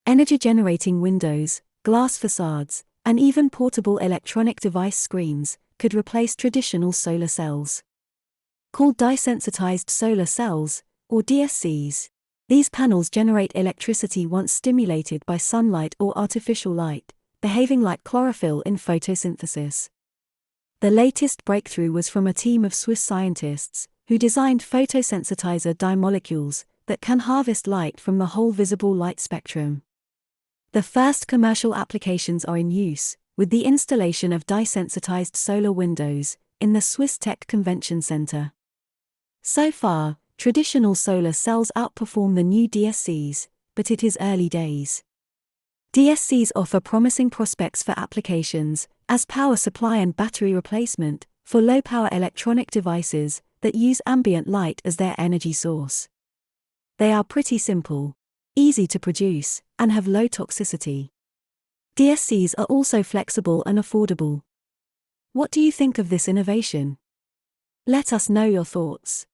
Energy-generating windows, glass facades, and even portable electronic device screens could replace traditional solar cells. Called dye-sensitized solar cells, or DSCs, these panels generate electricity once stimulated by sunlight or artificial light, behaving like chlorophyll in photosynthesis. The latest breakthrough was from a team of Swiss scientists who designed photosensitizer dye molecules that can harvest light from the whole visible light spectrum. The first commercial applications are in use, with the installation of dye-sensitized solar windows in the SwissTech Convention Center. So far, traditional solar cells outperform the new DSCs, but it is early days. DSCs offer promising prospects for applications as power supply and battery replacement for low-power electronic devices that use ambient light as their energy source. They are pretty simple, easy to produce, and have low toxicity. DSCs are also flexible and affordable. What do you think of this innovation? Let us know your thoughts.